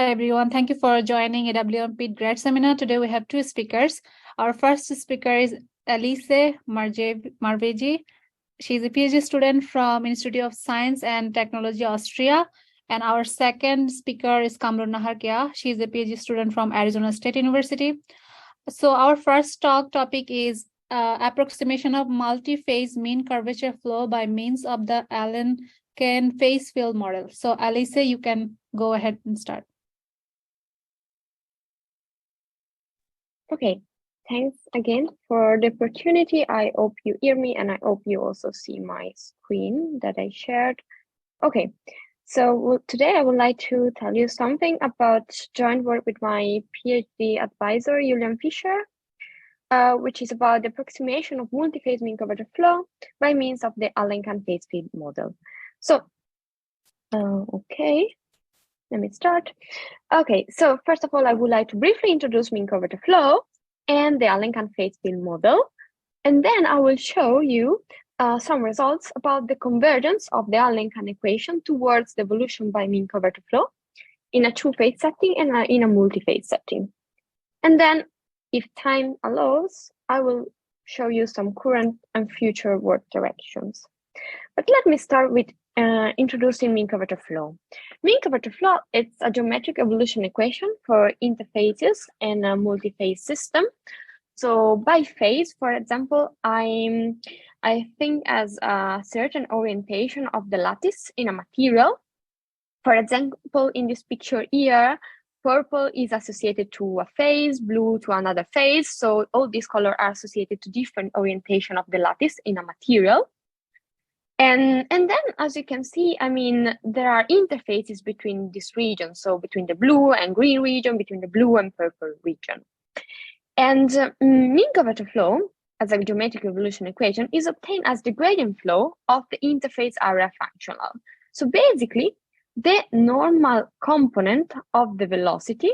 Hi everyone, thank you for joining AWM Pitt Grad Seminar. Today we have two speakers. Our first speaker is Alice Marveggio. She's a PhD student from Institute of Science and Technology Austria. And our second speaker is Kamrun Naharkia. She's a PhD student from Arizona State University. So our first topic is approximation of multi-phase mean curvature flow by means of the Allen-Cahn phase field model. So Alice, you can go ahead and start. Okay, thanks again for the opportunity. I hope you hear me and I hope you also see my screen that I shared. Okay, so today I would like to tell you something about joint work with my PhD advisor, Julian Fischer, which is about the approximation of multiphase mean curvature flow by means of the Allen-Cahn phase field model. So, okay. Let me start. Okay, so first of all, I would like to briefly introduce mean curvature flow and the Allen-Cahn phase field model. And then I will show you some results about the convergence of the Allen-Cahn equation towards the evolution by mean curvature flow in a two-phase setting and in a multi-phase setting. And then, if time allows, I will show you some current and future work directions. But let me start with introducing mean curvature flow. Mean curvature flow is a geometric evolution equation for interfaces in a multi-phase system. So by phase, for example, I think as a certain orientation of the lattice in a material. For example, in this picture here, purple is associated to a phase, blue to another phase. So all these colors are associated to different orientation of the lattice in a material. And then, as you can see, I mean, there are interfaces between these regions. So between the blue and green region, between the blue and purple region. And mean curvature flow, as a geometric evolution equation, is obtained as the gradient flow of the interface area functional. So basically, the normal component of the velocity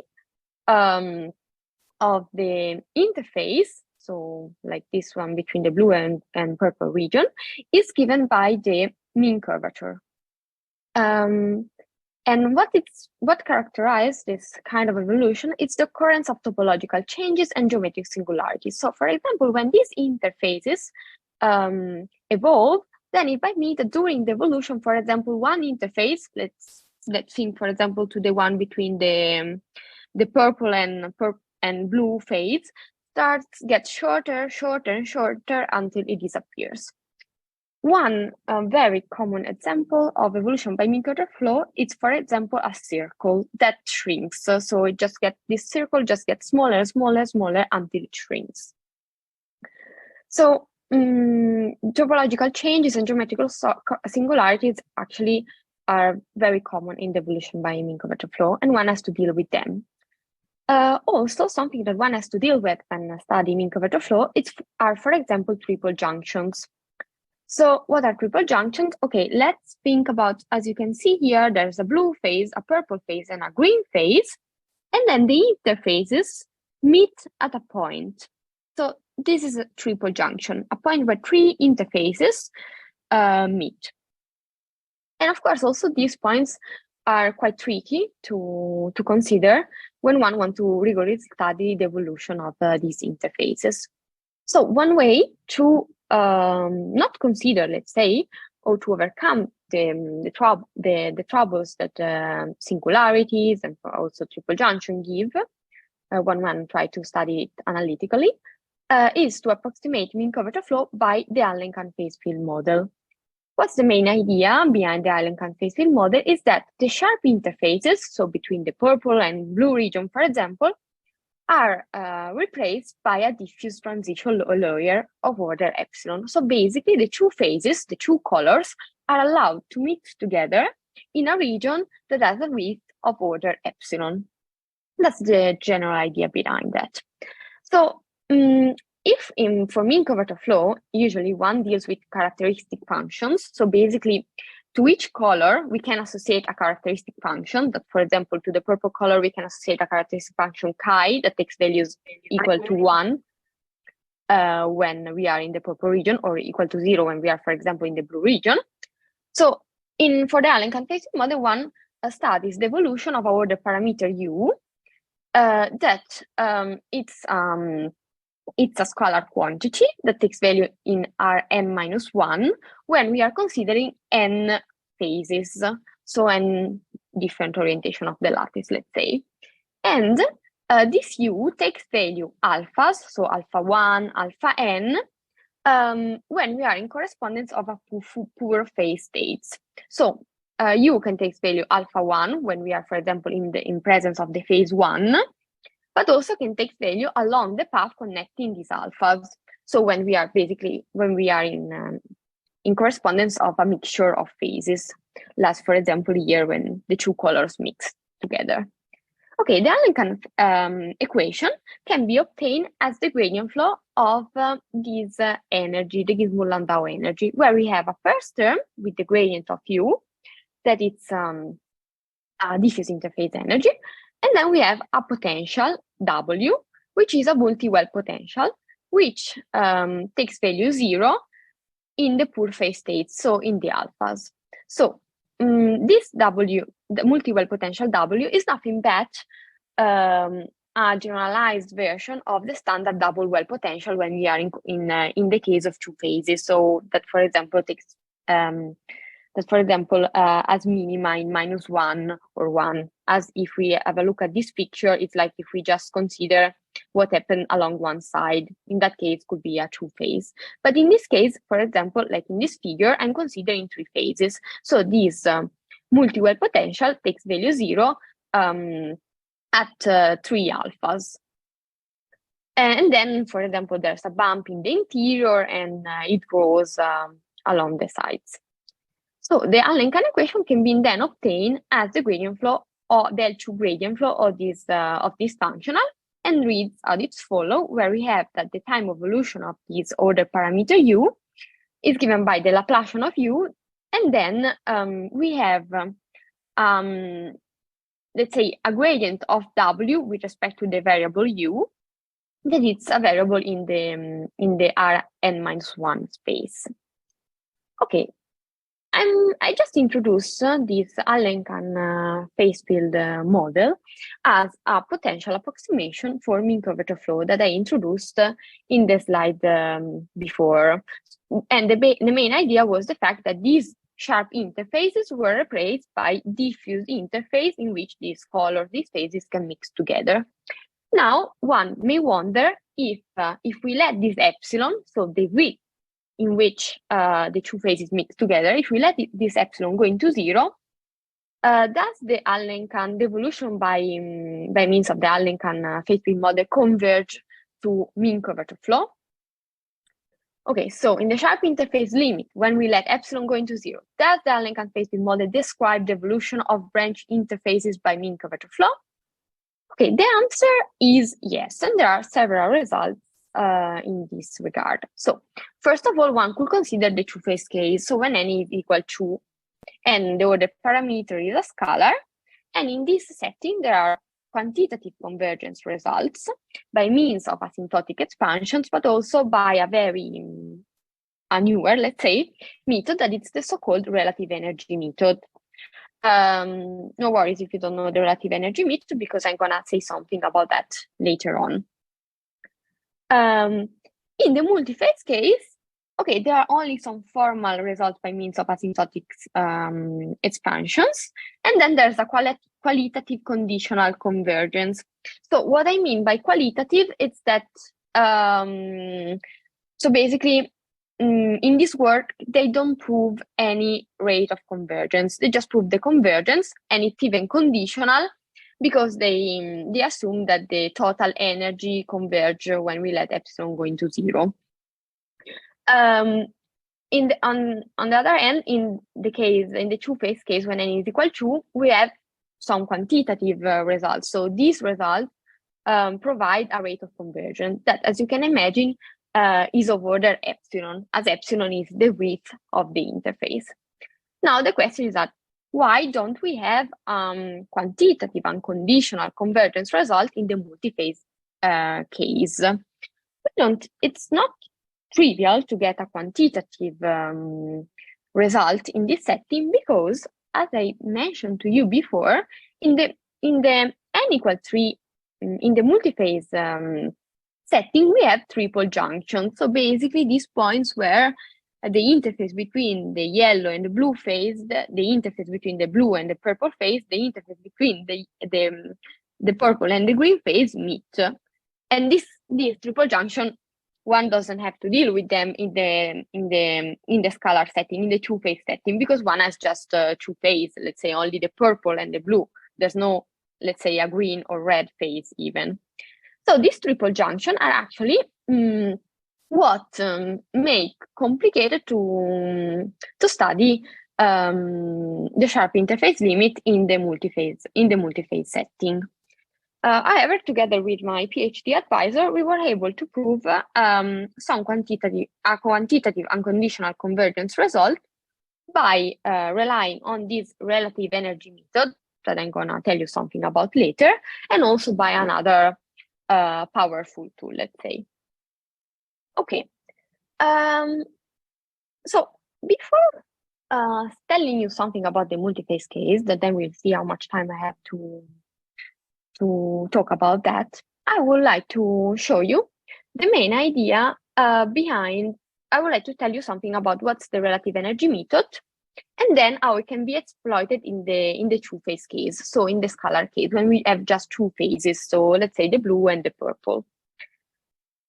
of the interface, so like this one between the blue and purple region, is given by the mean curvature. And what characterizes this kind of evolution is the occurrence of topological changes and geometric singularities. So for example, when these interfaces evolve, then it might mean that during the evolution, for example, one interface, let's think, for example, to the one between the purple and blue phase, gets shorter and shorter until it disappears. One very common example of evolution by mean curvature flow is, for example, a circle that shrinks. So it just gets, this circle just gets smaller until it shrinks. So topological changes and geometrical singularities actually are very common in the evolution by mean curvature flow, and one has to deal with them. Also, something that one has to deal with when studying mean curvature flow are, for example, triple junctions. So what are triple junctions? Okay, let's think about, as you can see here, there's a blue phase, a purple phase, and a green phase. And then the interfaces meet at a point. So this is a triple junction, a point where three interfaces meet. And of course, also these points are quite tricky to consider when one wants to rigorously study the evolution of these interfaces. So one way to not consider, let's say, or to overcome the troubles that singularities and also triple junction give when one try to study it analytically, is to approximate mean curvature flow by the Allen-Cahn phase field model. What's the main idea behind the Allen-Cahn phase field model is that the sharp interfaces, so between the purple and blue region, for example, are replaced by a diffuse transition layer of order epsilon. So basically, the two phases, the two colors, are allowed to meet together in a region that has a width of order epsilon. That's the general idea behind that. So if for mean curvature flow, usually one deals with characteristic functions. So basically, to each color, we can associate a characteristic function. That, for example, to the purple color, we can associate a characteristic function chi that takes values equal to 1 when we are in the purple region, or equal to 0 when we are, for example, in the blue region. So for the Allen-Cahn phase field model, one studies the evolution of our order parameter U, it's a scalar quantity that takes value in Rm-1 when we are considering n phases, so n different orientation of the lattice, let's say. And this U takes value alphas, so alpha 1, alpha n, when we are in correspondence of a poor phase states. So U can take value alpha 1 when we are, for example, in presence of the phase 1, but also can take value along the path connecting these alphas. So when we are in correspondence of a mixture of phases, last, for example, here when the two colors mix together. Okay, the Allen-Cahn equation can be obtained as the gradient flow of this energy, the Gissmer-Landau energy, where we have a first term with the gradient of U, that it's a diffuse interface energy, and then we have a potential W, which is a multi-well potential, which takes value 0 in the poor phase states, so in the alphas. So this W, the multi-well potential W, is nothing but a generalized version of the standard double well potential when we are in the case of two phases. So that, for example, takes as minima in -1 or 1. As if we have a look at this picture, it's like if we just consider what happened along one side. In that case, could be a two phase. But in this case, for example, like in this figure, I'm considering three phases. So this multi-well potential takes value 0 at 3 alphas. And then, for example, there's a bump in the interior and it grows along the sides. So the Allen-Cahn equation can be then obtained as the gradient flow or the L2 gradient flow of this functional, and reads as it follows, where we have that the time evolution of this order parameter U is given by the Laplacian of U, and then we have let's say a gradient of W with respect to the variable U, that it's a variable in the Rn-1 space. Okay. I just introduced this Allen-Cahn phase field model as a potential approximation for mean curvature flow that I introduced in the slide before. And the main idea was the fact that these sharp interfaces were replaced by diffuse interface in which these phases can mix together. Now, one may wonder if we let this epsilon, so the width in which the two phases mix together, if we let this epsilon go into 0, does the Allen-Cahn devolution by means of the Allen-Cahn phase field model converge to mean curvature flow? Okay, so in the sharp interface limit, when we let epsilon go into 0, does the Allen-Cahn phase field model describe the evolution of branch interfaces by mean curvature flow? Okay, the answer is yes, and there are several results in this regard. So first of all, one could consider the two-phase case. So when n is equal to, and the order parameter is a scalar, and in this setting there are quantitative convergence results by means of asymptotic expansions, but also by a newer, let's say, method that it's the so-called relative energy method. No worries if you don't know the relative energy method, because I'm gonna say something about that later on. In the multiphase case, okay, there are only some formal results by means of asymptotic expansions, and then there's a qualitative conditional convergence. So what I mean by qualitative is that, so basically, in this work, they don't prove any rate of convergence. They just prove the convergence, and it's even conditional, because they assume that the total energy converge when we let epsilon go into 0. On the other hand, in the two-phase case, when n is equal to, we have some quantitative results. So these results provide a rate of convergence that, as you can imagine, is of order epsilon, as epsilon is the width of the interface. Now the question is that, why don't we have quantitative unconditional convergence result in the multiphase case? It's not trivial to get a quantitative result in this setting, because as I mentioned to you before, in the n equals 3, in the multiphase setting, we have triple junctions. So basically, these points where the interface between the yellow and the blue phase, the interface between the blue and the purple phase, the interface between the purple and the green phase meet. And this triple junction, one doesn't have to deal with them in the scalar setting, in the two-phase setting, because one has just two phase, let's say only the purple and the blue. There's no, let's say, a green or red phase even. So these triple junction are actually what make complicated to study the sharp interface limit in the multiphase setting. However, together with my PhD advisor, we were able to prove some quantitative unconditional convergence result by relying on this relative energy method that I'm going to tell you something about later, and also by another powerful tool, let's say. Okay. So before telling you something about the multiphase case, that then we'll see how much time I have to talk about that, I would like to show you the main idea behind. I would like to tell you something about what's the relative energy method, and then how it can be exploited in the two-phase case, so in the scalar case, when we have just two phases, so let's say the blue and the purple.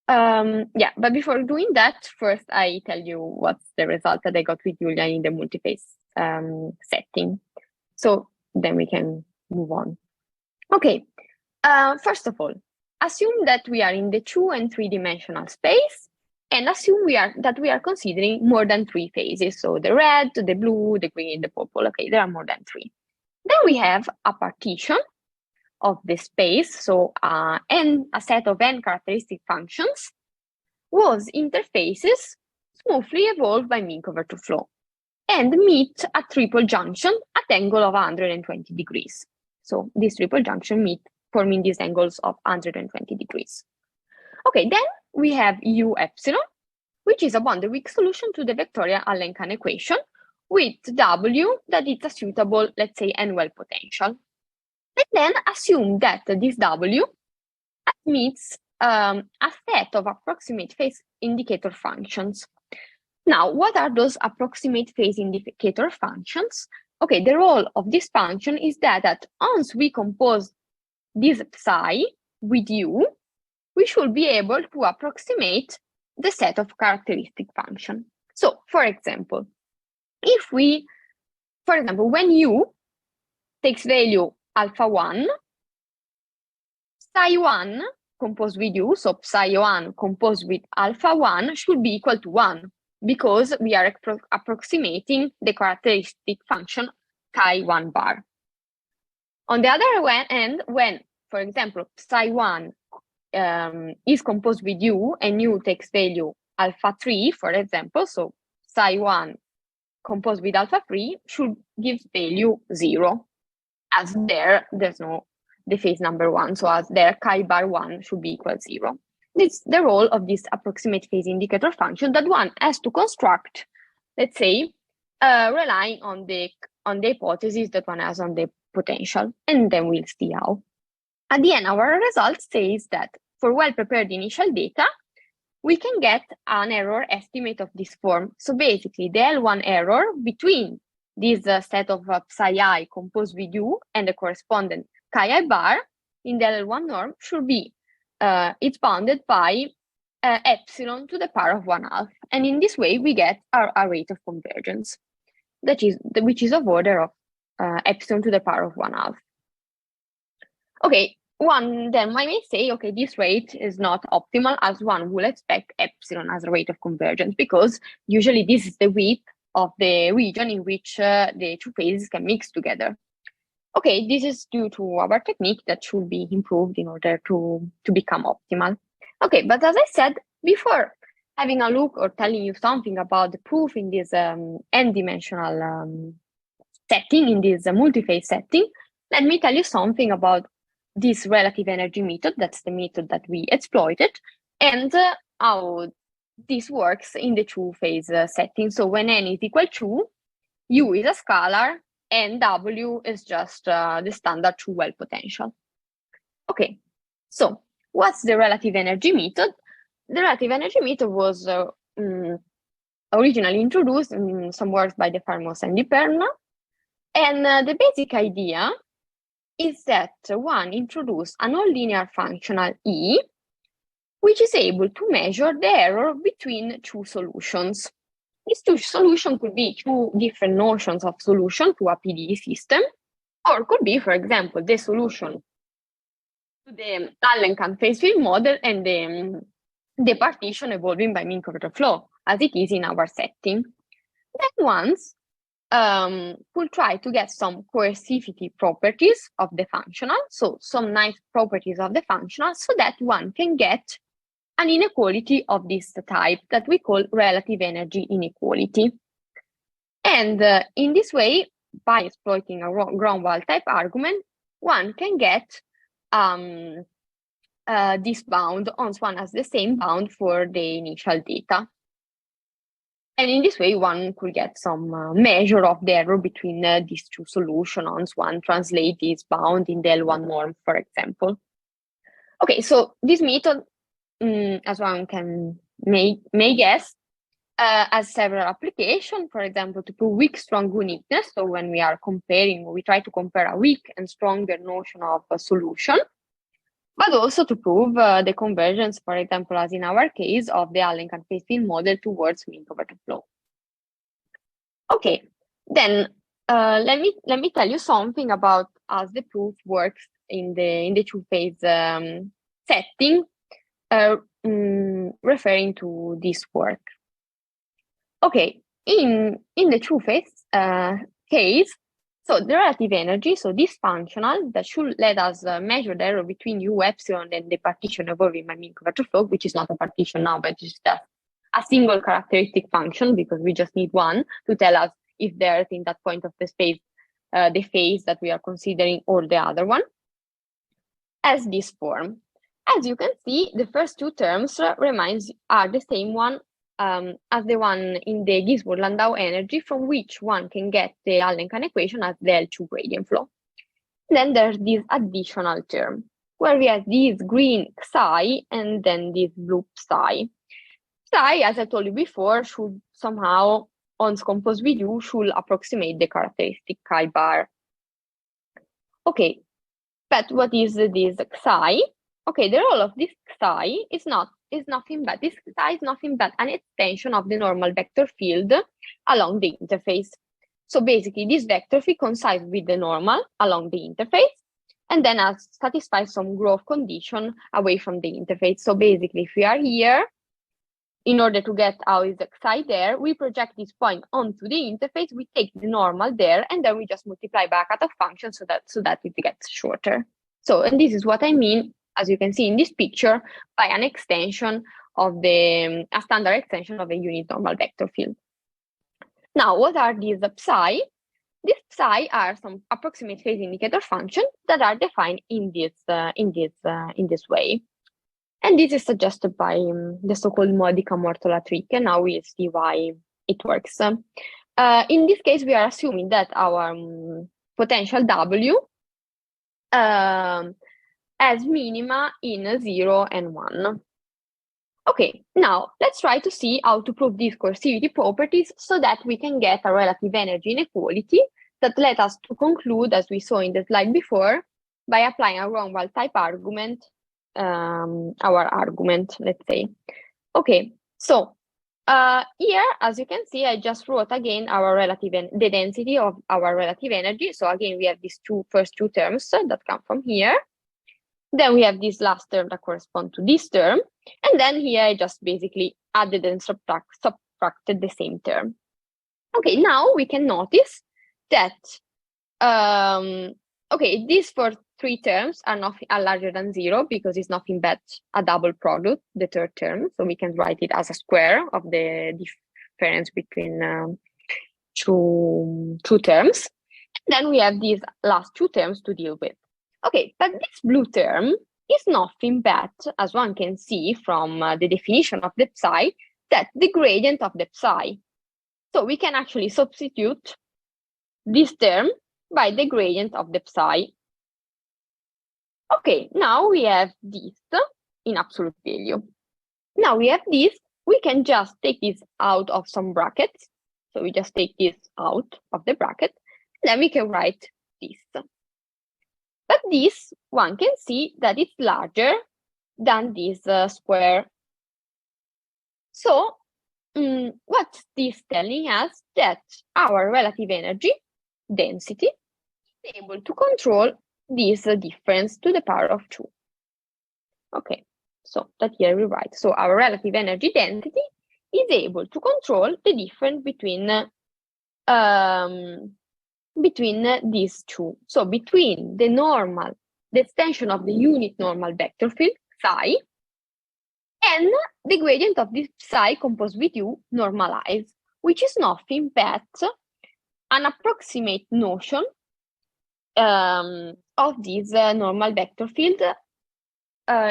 Yeah, but before doing that, first I tell you what's the result that I got with Julia in the multiphase setting. So then we can move on. Okay, first of all, assume that we are in the 2- and 3-dimensional space, and assume that we are considering more than 3 phases. So the red, the blue, the green, the purple. Okay, there are more than 3. Then we have a partition of the space, so and a set of n characteristic functions whose interfaces smoothly evolve by mean curvature flow and meet a triple junction at angle of 120 degrees. So this triple junction meet forming these angles of 120 degrees. Okay, then we have U epsilon, which is a boundary weak solution to the vectorial Allen-Cahn equation with W that is a suitable, let's say, n-well potential. And then assume that this W admits a set of approximate phase indicator functions. Now, what are those approximate phase indicator functions? Okay, the role of this function is that once we compose this psi with U, we should be able to approximate the set of characteristic function. So, for example, when U takes value alpha 1, psi 1 composed with U, so psi 1 composed with alpha 1 should be equal to 1, because we are approximating the characteristic function chi 1 bar. On the other hand, when, for example, psi 1 is composed with U and U takes value alpha 3, for example, so psi 1 composed with alpha 3 should give value 0, as there's no the phase number 1, so as there chi bar 1 should be equal to 0. It's the role of this approximate phase indicator function that one has to construct, let's say, relying on the hypothesis that one has on the potential, and then we'll see how. At the end, our result says that for well-prepared initial data, we can get an error estimate of this form. So basically, the L1 error between this set of psi I composed with U and the corresponding chi I bar in the L1 norm should be it's bounded by epsilon to the power of 1/2. And in this way, we get our rate of convergence, which is of order of epsilon to the power of 1/2. Okay, then I may say, okay, this rate is not optimal, as one will expect epsilon as a rate of convergence, because usually this is the width of the region in which the two phases can mix together. Okay, this is due to our technique that should be improved in order to become optimal. Okay, but as I said, before having a look or telling you something about the proof in this n-dimensional setting, in this multiphase setting, let me tell you something about this relative energy method. That's the method that we exploited, and how this works in the two-phase setting. So when n is equal to, U is a scalar, and W is just the standard true well potential. Okay, so what's the relative energy method? The relative energy method was originally introduced in some works by De Farmos and Di Perna. And the basic idea is that one introduced a nonlinear functional E, which is able to measure the error between two solutions. These two solutions could be two different notions of solution to a PDE system, or could be, for example, the solution to the Allen-Cahn phase field model and the partition evolving by mean curvature flow, as it is in our setting. Then once we'll try to get some coercivity properties of the functional, so some nice properties of the functional, so that one can get an inequality of this type that we call relative energy inequality. And in this way, by exploiting a Gromwald type argument, one can get this bound once one has the same bound for the initial data. And in this way, one could get some measure of the error between these two solutions once one translates this bound in the L1 norm, for example. Okay, so this method, as one may guess, has several applications. For example, to prove weak-strong uniqueness. So when we are comparing, we try to compare a weak and stronger notion of a solution, but also to prove the convergence, for example, as in our case, of the Allen-Cahn phase field model towards mean curvature flow. Okay, then let me tell you something about how the proof works in the two-phase setting, referring to this work. Okay, in the two-phase case, so the relative energy, so this functional that should let us measure the error between U epsilon and the partition evolving by mean curvature flow, which is not a partition now, but it's just a single characteristic function, because we just need one to tell us if there's in that point of the space the phase that we are considering or the other one, as this form. As you can see, the first two terms are the same one as the one in the Gisborne-Landau energy, from which one can get the Allen-Cahn equation as the L2 gradient flow. Then there's this additional term, where we have this green psi and then this blue psi. Psi, as I told you before, should somehow, once composed with U, should approximate the characteristic chi bar. Okay, but what is this psi? Okay, the role of this psi is nothing but this psi is nothing but an extension of the normal vector field along the interface. So basically, this vector field coincides with the normal along the interface, and then satisfies some growth condition away from the interface. So basically, if we are here, in order to get how is the psi there, we project this point onto the interface, we take the normal there, and then we just multiply by a cutoff function so that it gets shorter. So, and this is what I mean, as you can see in this picture, by an extension of a standard extension of a unit normal vector field. Now, what are these psi? These psi are some approximate phase indicator functions that are defined in this way. And this is suggested by the so-called Modica-Mortola trick, and now we'll see why it works. In this case, we are assuming that our potential W has minima in 0 and 1. Okay, now let's try to see how to prove these coercivity properties so that we can get a relative energy inequality that let us to conclude, as we saw in the slide before, by applying a Gromwald type argument, our argument, let's say. Okay, so here, as you can see, I just wrote again the density of our relative energy. So again, we have these first two terms that come from here. Then we have this last term that corresponds to this term. And then here I just basically added and subtracted the same term. Okay, now we can notice that, okay, these three terms are larger than 0 because it's nothing but a double product, the third term. So we can write it as a square of the difference between two terms. And then we have these last two terms to deal with. Okay, but this blue term is nothing but, as one can see from the definition of the psi, that the gradient of the psi. So we can actually substitute this term by the gradient of the psi. Okay, now we have this in absolute value. Now we have this, we can just take this out of some brackets. So we just take this out of the bracket, then we can write this. But this, one can see that it's larger than this square. So what's this telling us? That our relative energy density is able to control this difference to the power of 2. Okay, so that here we write. So our relative energy density is able to control the difference between these two. So between the extension of the unit normal vector field, psi, and the gradient of this psi composed with U normalized, which is nothing but an approximate notion of this normal vector field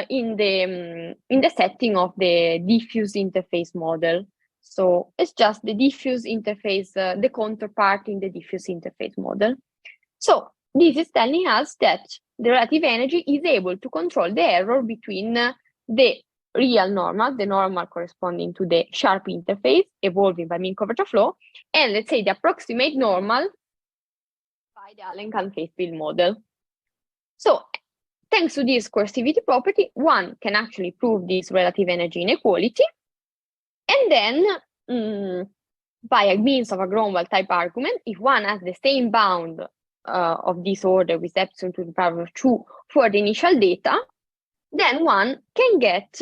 in the setting of the diffuse interface model. So it's just the diffuse interface, the counterpart in the diffuse interface model. So this is telling us that the relative energy is able to control the error between the real normal, the normal corresponding to the sharp interface evolving by mean curvature flow, and let's say the approximate normal by the Allen-Cahn phase field model. So thanks to this coercivity property, one can actually prove this relative energy inequality, and then by means of a Gromwald type argument, if one has the same bound of this order with epsilon to the power of 2 for the initial data, then one can get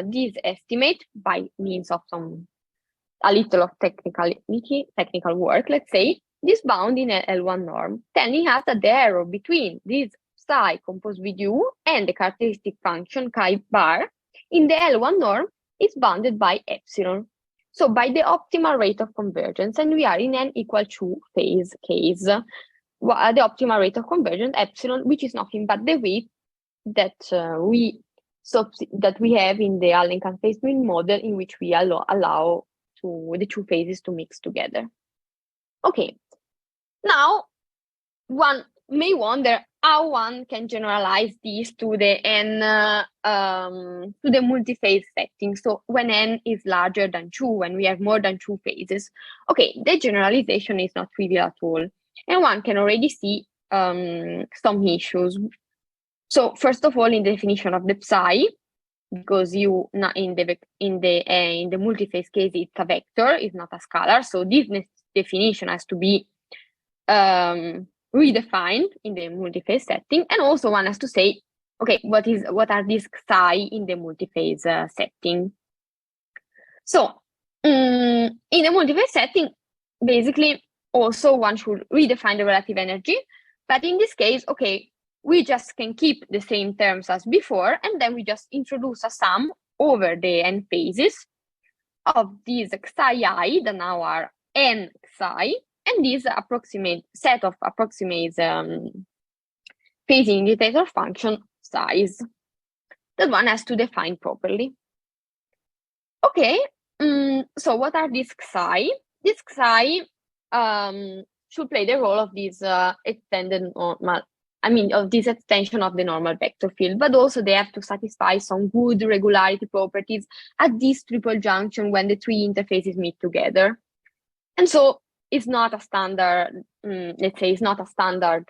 this estimate by means of a little of technical work, let's say, this bound in a L1 norm, telling us that the error between this psi composed with U and the characteristic function chi bar in the L1 norm is bounded by epsilon. So by the optimal rate of convergence, and we are in an equal to phase case. The optimal rate of convergence, epsilon, which is nothing but the weight that we have in the Allen-Cahn phase field model, in which we allow to the two phases to mix together. Okay, now one may wonder how one can generalize this to the multi-phase setting. So when n is larger than 2, when we have more than 2 phases. Okay, the generalization is not trivial at all, and one can already see some issues. So first of all, in the definition of the psi, because in the multi-phase case it's a vector, it's not a scalar. So this definition has to be redefined in the multi-phase setting, and also one has to say, okay, what are these psi in the multi-phase setting? So in the multi-phase setting, basically, also one should redefine the relative energy, but in this case, okay, we just can keep the same terms as before, and then we just introduce a sum over the n phases of these xi I that now are n xi, and this set of approximate phase indicator function size that one has to define properly. Okay, so what are these xi? These xi should play the role of this of this extension of the normal vector field, but also they have to satisfy some good regularity properties at this triple junction when the three interfaces meet together. And so it's not a standard, let's say, it's not a standard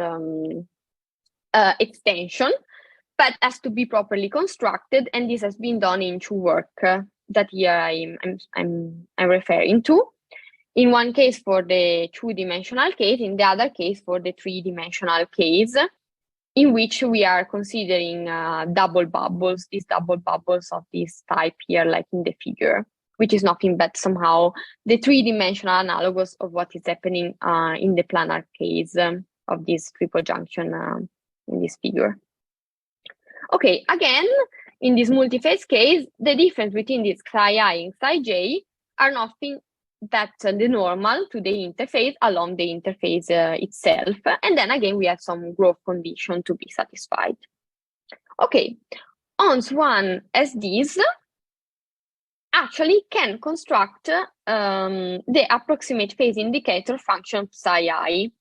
extension, but has to be properly constructed, and this has been done in two work that here I'm referring to. In one case for the two-dimensional case, in the other case for the three-dimensional case, in which we are considering double bubbles, these double bubbles of this type here, like in the figure, which is nothing but somehow the three-dimensional analogous of what is happening in the planar case of this triple junction in this figure. Okay, again, in this multi-phase case, the difference between this psi I and psi j are nothing but the normal to the interface along the interface itself. And then again, we have some growth condition to be satisfied. Okay, once one has this, actually can construct the approximate phase indicator function psi I,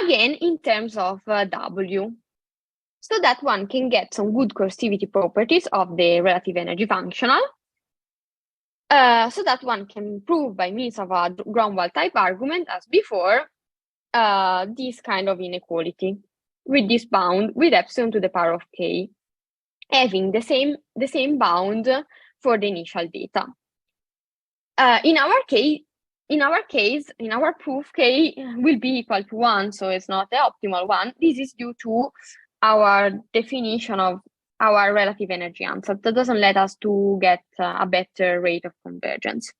again in terms of W, so that one can get some good coercivity properties of the relative energy functional, so that one can prove by means of a Gromwald type argument, as before, this kind of inequality with this bound with epsilon to the power of k, having the same bound for the initial data. In our proof, k will be equal to 1, so it's not the optimal one. This is due to our definition of our relative energy answer. That doesn't let us to get a better rate of convergence.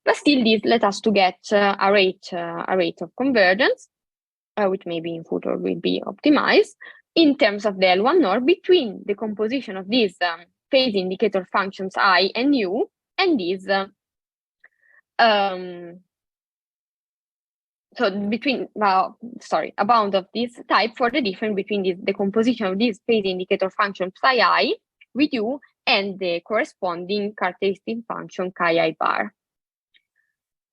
But still, this let us to get a rate of convergence, which maybe in future will be optimized in terms of the L1 norm between the composition of these phase indicator functions I and U, and these so between, a bound of this type for the difference between the composition of this phase indicator function psi I with U and the corresponding characteristic function chi I bar.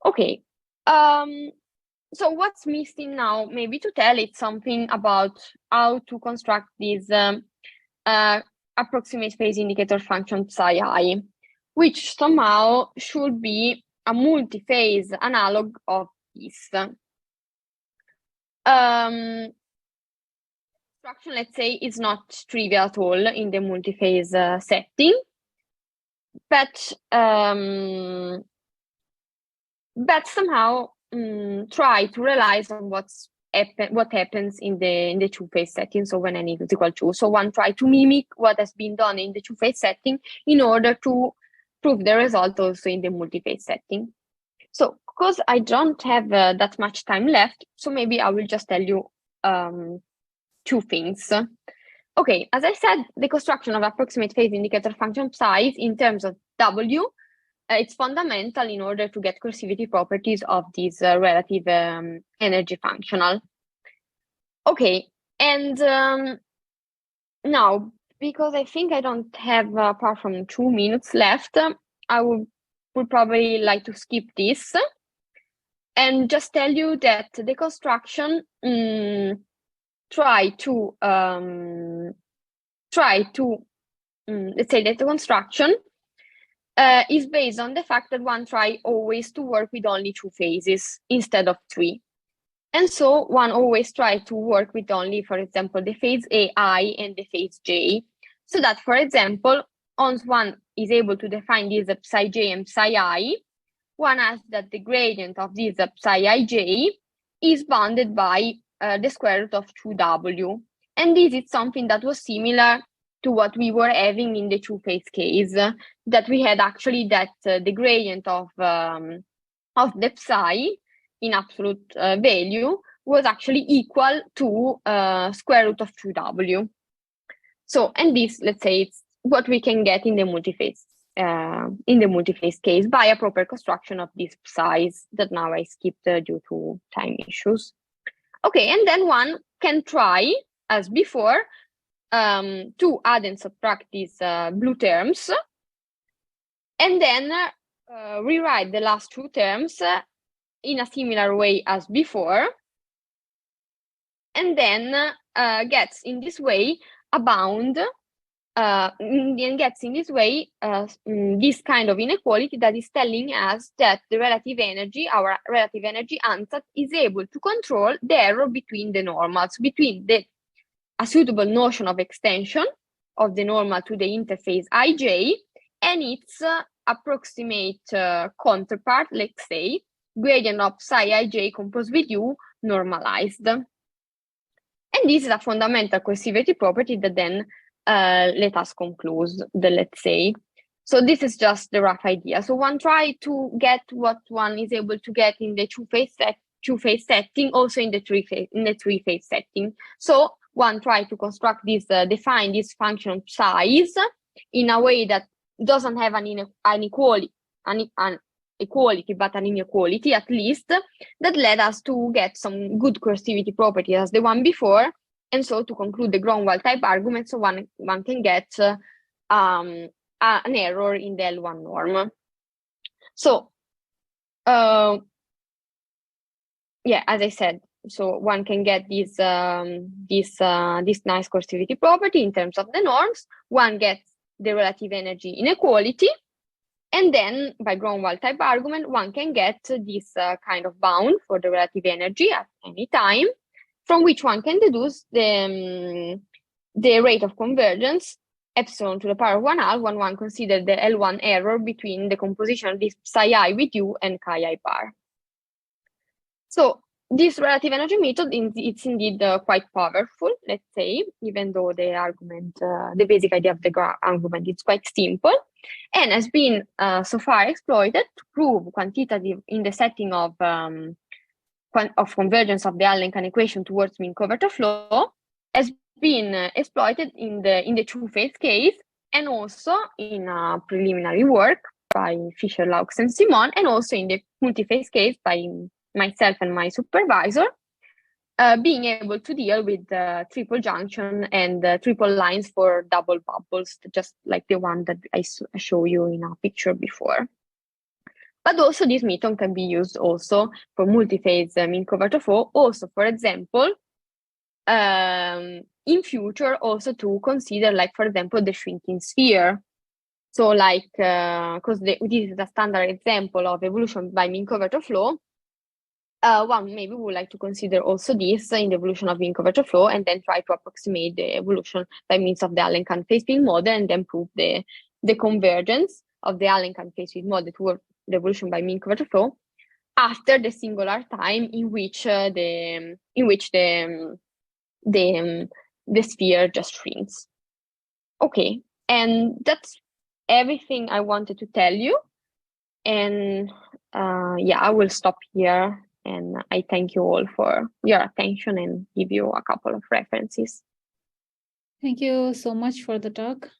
Okay, so what's missing now? Maybe to tell it something about how to construct this approximate phase indicator function psi I, which somehow should be a multi-phase analog of this. Construction, let's say, is not trivial at all in the multi-phase setting, but somehow try to realize on what happens in the two-phase setting. So when n is equal to, so one try to mimic what has been done in the two-phase setting in order to prove the result also in the multi-phase setting. So because I don't have that much time left, so maybe I will just tell you two things. Okay, as I said, the construction of approximate phase indicator function size in terms of W, it's fundamental in order to get coercivity properties of this relative energy functional. Okay, and now, because I think I don't have, apart from 2 minutes left, I would probably like to skip this and just tell you that the construction let's say that the construction is based on the fact that one try always to work with only 2 phases instead of 3. And so one always try to work with only, for example, the phase AI and the phase J, so that, for example, once one is able to define this psi j and psi I, one has that the gradient of this psi ij is bounded by the square root of 2w. And this is something that was similar to what we were having in the two-phase case, that we had actually that the gradient of the psi in absolute value was actually equal to square root of 2w. So, and this, let's say, it's what we can get in the multiphase case by a proper construction of this psi's that now I skipped due to time issues. Okay, and then one can try, as before, to add and subtract these blue terms, and then rewrite the last 2 terms in a similar way as before, and then gets in this way a bound, and gets in this way this kind of inequality that is telling us that the relative energy, our relative energy ansatz, is able to control the error between the normals, between a suitable notion of extension of the normal to the interface ij and its approximate counterpart, let's say, gradient of psi ij composed with u normalized. And this is a fundamental coercivity property that then let us conclude let's say. So this is just the rough idea. So one try to get what one is able to get in the two-phase setting, also in the three-phase setting. So one try to construct this, define this function size in a way that doesn't have an equality, but an inequality at least, that led us to get some good coercivity property as the one before, and so to conclude the Gromwald type argument, so one can get a an error in the L1 norm. So, yeah, as I said, so one can get this nice coercivity property in terms of the norms. One gets the relative energy inequality, and then by Gromwald type argument, one can get this kind of bound for the relative energy at any time, from which one can deduce the rate of convergence epsilon to the power of 1/2 when one considers the L1 error between the composition of this psi I with U and chi I bar. So this relative energy method, it's indeed quite powerful, let's say, even though the argument, the basic idea of the argument is quite simple, and has been so far exploited to prove quantitative in the setting of convergence of the Allen-Cahn equation towards mean curvature flow, has been exploited in the two-phase case, and also in preliminary work by Fischer, Laux, and Simon, and also in the multi-phase case by myself and my supervisor, being able to deal with triple junction and triple lines for double bubbles, just like the one that I show you in a picture before. But also this method can be used also for multi-phase mean curvature flow, also, for example, in future also to consider, like, for example, the shrinking sphere. So like, because this is a standard example of evolution by mean curvature flow, one maybe would like to consider also this in the evolution of mean curvature flow, and then try to approximate the evolution by means of the Allen-Cahn phase field model, and then prove the convergence of the Allen-Cahn phase field model toward the evolution by mean curvature flow after the singular time in which the sphere just shrinks. Okay, and that's everything I wanted to tell you. And yeah, I will stop here, and I thank you all for your attention and give you a couple of references. Thank you so much for the talk.